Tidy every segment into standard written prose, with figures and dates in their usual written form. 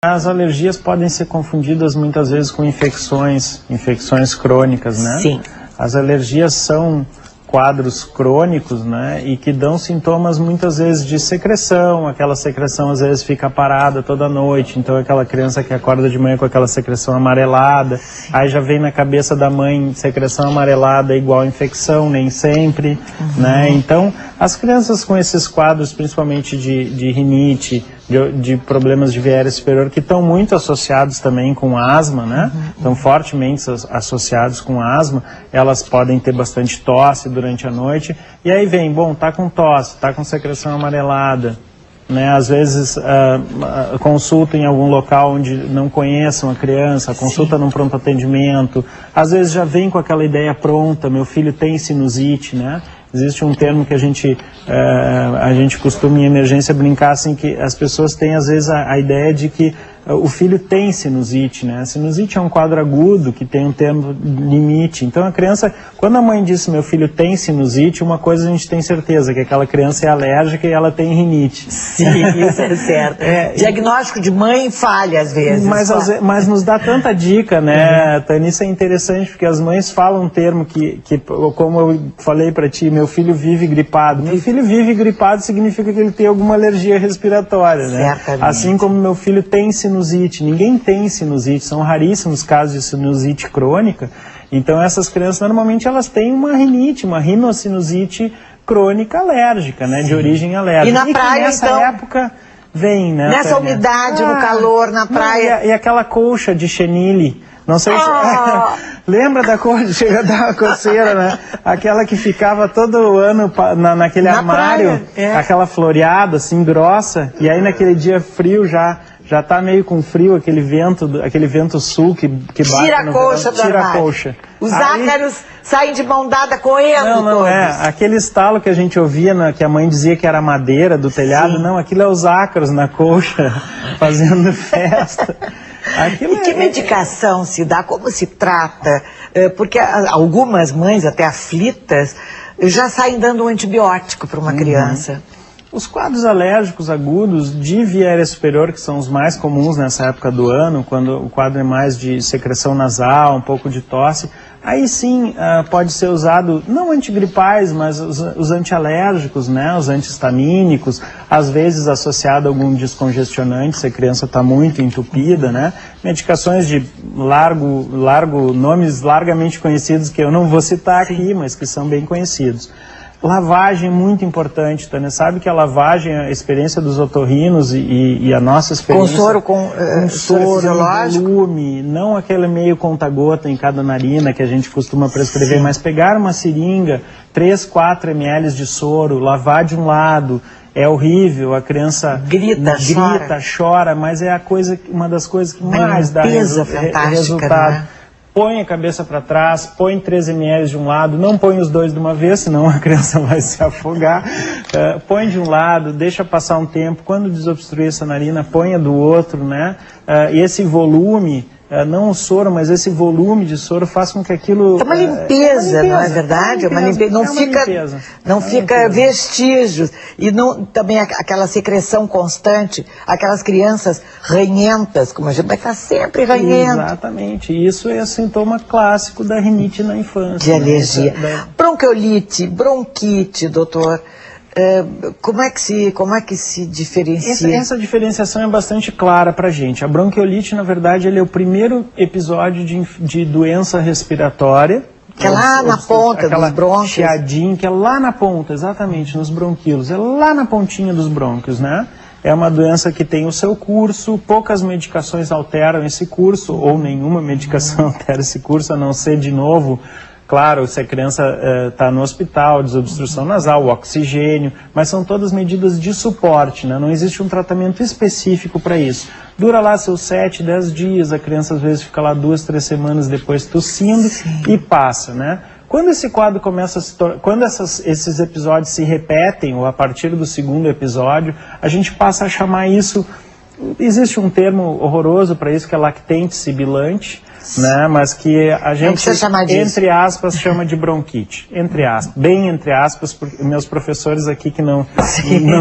As alergias podem ser confundidas muitas vezes com infecções crônicas, né? Sim. As alergias são quadros crônicos, né, e que dão sintomas muitas vezes de secreção. Aquela secreção às vezes fica parada toda noite, então aquela criança que acorda de manhã com aquela secreção amarelada, aí já vem na cabeça da mãe, secreção amarelada é igual infecção, nem sempre, né? Então as crianças com esses quadros, principalmente de rinite, de problemas de viária superior, que estão muito associados também com asma, né? Estão fortemente associados com asma, elas podem ter bastante tosse durante a noite, e aí vem, bom, tá com tosse, tá com secreção amarelada, né? Às vezes consulta em algum local onde não conheçam a criança, consulta num pronto atendimento, às vezes já vem com aquela ideia pronta, meu filho tem sinusite, né? Existe um termo que a gente costuma em emergência brincar assim, que as pessoas têm às vezes a ideia de que o filho tem sinusite, né? Sinusite é um quadro agudo que tem um termo limite. Então a criança, quando a mãe diz meu filho tem sinusite, uma coisa a gente tem certeza, que aquela criança é alérgica e ela tem rinite. Sim, isso é certo. Diagnóstico de mãe falha às vezes. Mas nos dá tanta dica, né, Tânia? Isso é interessante, porque as mães falam um termo que como eu falei para ti, meu filho vive gripado. Meu filho vive gripado significa que ele tem alguma alergia respiratória, né? Certamente. Assim como meu filho tem sinusite. Ninguém tem sinusite, são raríssimos casos de sinusite crônica. Então essas crianças normalmente elas têm uma rinite, uma rinocinusite crônica alérgica, né? De origem alérgica. E na praia, nessa então, época vem, né? nessa Tânia? umidade, no calor, na praia. E aquela colcha de chenille. Não sei se... Lembra da colcha? Chega a dar uma coceira, né? Aquela que ficava todo ano naquele armário, aquela floreada, assim, grossa. E aí naquele dia frio já tá meio com frio, aquele vento sul que bate Tira a colcha do tira a armário. colcha. Os ácaros saem de mão dada correndo. Não é. Aquele estalo que a gente ouvia, que a mãe dizia que era madeira do telhado, Sim. não, aquilo é os ácaros na colcha, fazendo festa. E que medicação se dá? Como se trata? Porque algumas mães, até aflitas, já saem dando um antibiótico para uma criança. Os quadros alérgicos agudos de viária superior, que são os mais comuns nessa época do ano, quando o quadro é mais de secreção nasal, um pouco de tosse, aí sim pode ser usado, não antigripais, mas os antialérgicos, né, os antihistamínicos, às vezes associado a algum descongestionante, se a criança está muito entupida, né, medicações de nomes largamente conhecidos, que eu não vou citar aqui, mas que são bem conhecidos. Lavagem muito importante, Tânia. Sabe que a lavagem, a experiência dos otorrinos e a nossa experiência... Com soro, com soro fisiológico? Volume, não aquele meio conta-gota em cada narina que a gente costuma prescrever, sim, mas pegar uma seringa, 3, 4 ml de soro, lavar de um lado, é horrível, a criança grita, chora, mas é uma das coisas que mais dá resultado. Né? Põe a cabeça para trás, põe 13 ml de um lado, não põe os dois de uma vez, senão a criança vai se afogar. Põe de um lado, deixa passar um tempo, quando desobstruir essa narina, ponha do outro, né? E esse volume, não o soro, mas esse volume de soro faz com que aquilo... É uma limpeza, não é verdade? É uma limpeza. Não fica vestígios. E não, também aquela secreção constante, aquelas crianças ranhentas, como a gente vai estar sempre ranhento. Exatamente. Isso é sintoma clássico da rinite na infância. De alergia. Bronquiolite, bronquite, doutor. Como é que se diferencia? Essa diferenciação é bastante clara para a gente. A bronquiolite, na verdade, ele é o primeiro episódio de doença respiratória. Que é lá na ponta dos brônquios. Chiadinho, que é lá na ponta, exatamente, nos bronquíolos. É lá na pontinha dos brônquios, né? É uma doença que tem o seu curso, poucas medicações alteram esse curso, ou nenhuma medicação altera esse curso, a não ser, de novo... Claro, se a criança está no hospital, desobstrução nasal, oxigênio, mas são todas medidas de suporte, né? Não existe um tratamento específico para isso. Dura lá seus 7, 10 dias, a criança às vezes fica lá 2, 3 semanas depois tossindo, sim, e passa, né? Quando esse quadro começa a se tornar, quando esses episódios se repetem, ou a partir do segundo episódio, a gente passa a chamar isso, existe um termo horroroso para isso, que é lactente sibilante. né? Mas que a gente, entre aspas, chama de bronquite. Entre aspas, bem entre aspas, porque meus professores aqui que não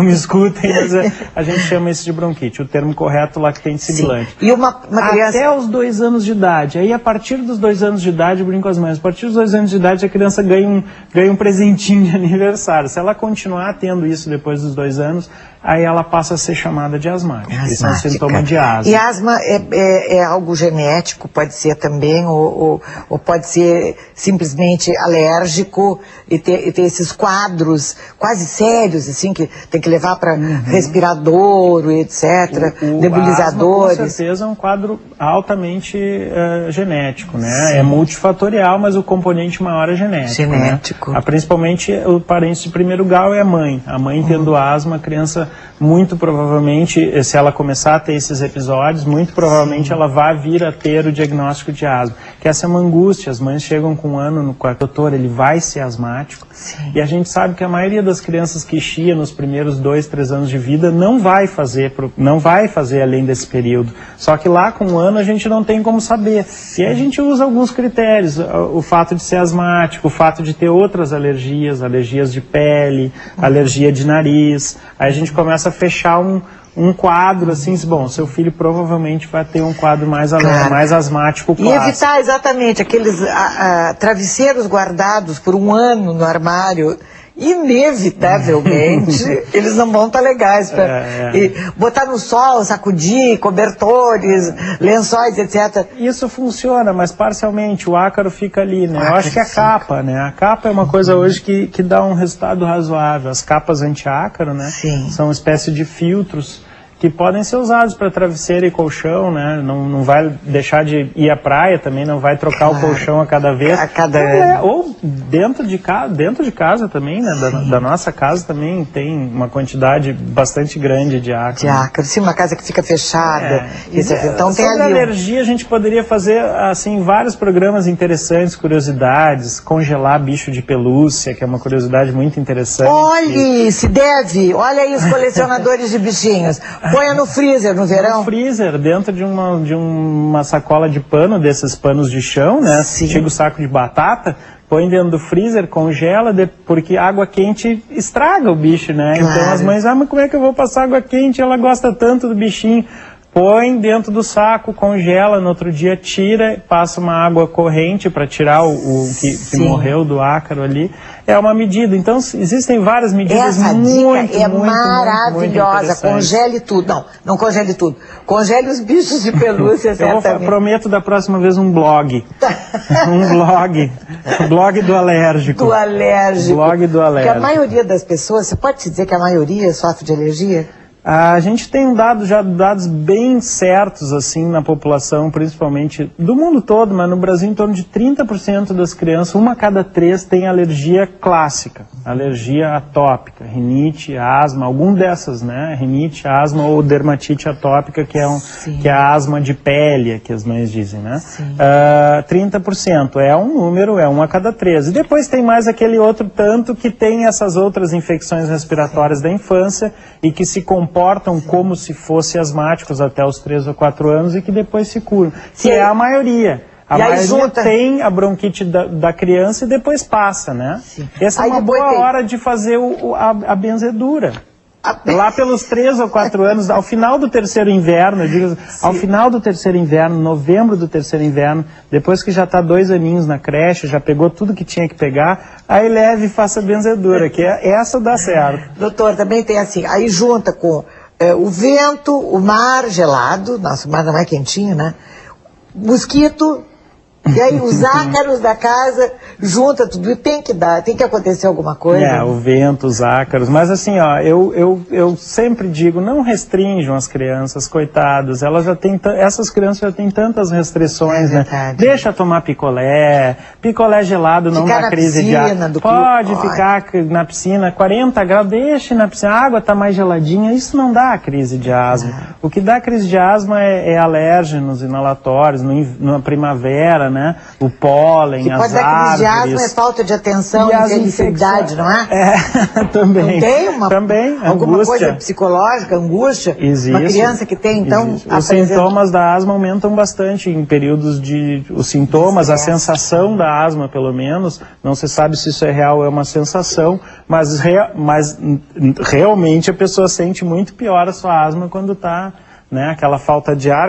me escutem, mas a gente chama isso de bronquite. O termo correto, lactente sibilante. E uma criança... Até os 2 anos de idade. Aí, a partir dos 2 anos de idade, eu brinco com as mães, a partir dos 2 anos de idade, a criança ganha um presentinho de aniversário. Se ela continuar tendo isso depois dos 2 anos, aí ela passa a ser chamada de asmática. Isso é um sintoma de asma. E asma é algo genético, pode ser também, ou pode ser simplesmente alérgico e ter esses quadros quase sérios, assim, que tem que levar para respirador, etc., nebulizadores. Asma, com certeza, é um quadro altamente genético, né? É multifatorial, mas o componente maior é genético. Né? Principalmente o parente de primeiro grau é a mãe. A mãe tendo asma, a criança, muito provavelmente, se ela começar a ter esses episódios, muito provavelmente ela vai vir a ter o diagnóstico de asma. Que essa é uma angústia. As mães chegam com 1 ano no quarto, doutor, ele vai ser asmático. Sim. E a gente sabe que a maioria das crianças que chia nos primeiros 2, 3 anos de vida não vai fazer além desse período. Só que lá com 1 ano a gente não tem como saber. Sim. E aí a gente usa alguns critérios. O fato de ser asmático, o fato de ter outras alergias de pele, alergia de nariz. Aí a gente começa a fechar um quadro, assim, bom, seu filho provavelmente vai ter um quadro mais asmático clássico. E evitar exatamente aqueles travesseiros guardados por 1 ano no armário. Inevitavelmente, eles não vão estar legais para botar no sol, sacudir, cobertores, lençóis, etc. Isso funciona, mas parcialmente, o ácaro fica ali, né? Eu acho que a capa, né? A capa é uma coisa hoje que dá um resultado razoável. As capas anti-ácaro, né? Sim. São uma espécie de filtros que podem ser usados para travesseiro e colchão, né? Não vai deixar de ir à praia também, não vai trocar o colchão a cada vez. Ou dentro de casa também, né? Da nossa casa também tem uma quantidade bastante grande de ácaro. De ácaro, sim, uma casa que fica fechada. Então tem sobre ali alergia, a gente poderia fazer, assim, vários programas interessantes, curiosidades, congelar bicho de pelúcia, que é uma curiosidade muito interessante. Olhe, se deve! Olha aí os colecionadores de bichinhos. Põe no freezer no verão? No freezer, dentro de uma sacola de pano, desses panos de chão, né? Sim. Chega o saco de batata, põe dentro do freezer, congela, porque água quente estraga o bicho, né? Claro. Então as mães, mas como é que eu vou passar água quente? Ela gosta tanto do bichinho. Põe dentro do saco, congela, no outro dia tira, passa uma água corrente para tirar o que morreu do ácaro ali. É uma medida. Então, existem várias medidas. Essa dica é maravilhosa. Congele tudo. Não congele tudo. Congele os bichos de pelúcia, certamente. Eu prometo da próxima vez um blog. O blog do alérgico. Do alérgico. Blog do alérgico. Porque a maioria das pessoas, você pode dizer que a maioria sofre de alergia? A gente tem dados bem certos, assim, na população, principalmente do mundo todo, mas no Brasil em torno de 30% das crianças, 1 a cada 3 tem alergia clássica, alergia atópica, rinite, asma, algum dessas, né? Rinite, asma ou dermatite atópica, que é a asma de pele, que as mães dizem, né? 30% é um número, é 1 a cada 3. E depois tem mais aquele outro tanto que tem essas outras infecções respiratórias da infância e que se comportam como se fossem asmáticos até os 3 ou 4 anos e que depois se curam, que é a maioria. A maioria tem a bronquite da criança e depois passa, né? Sim. Essa é uma boa hora de fazer a benzedura. Lá pelos 3 ou 4 anos, ao final do 3º inverno, eu digo, ao final do 3º inverno, novembro do 3º inverno, depois que já está 2 aninhos na creche, já pegou tudo que tinha que pegar, aí leve e faça a benzedura, que essa dá certo. Doutor, também tem assim, aí junta com o vento, o mar gelado, nossa, o mar não é quentinho, né? Mosquito. E aí os ácaros da casa, junta tudo, tem que acontecer alguma coisa. O vento, os ácaros, mas assim, ó, eu sempre digo, não restringam as crianças, coitadas, essas crianças já têm tantas restrições, né? Deixa tomar picolé gelado não dá crise de asma. Pode ficar na piscina, 40 graus, deixa na piscina, a água tá mais geladinha, isso não dá crise de asma. O que dá crise de asma é alérgenos inalatórios, na primavera, fala, né? O pólen, que as pode dar crise de asma, é árvores. falta de atenção, E infelicidade, não é? Também. Não tem uma, também, alguma angústia. coisa psicológica, angústia? Existe. Uma criança que tem, então... Os sintomas da asma aumentam bastante em períodos de... Os sintomas, a sensação da asma, pelo menos, não se sabe se isso é real ou é uma sensação, mas realmente a pessoa sente muito pior a sua asma quando está, né, aquela falta de ar.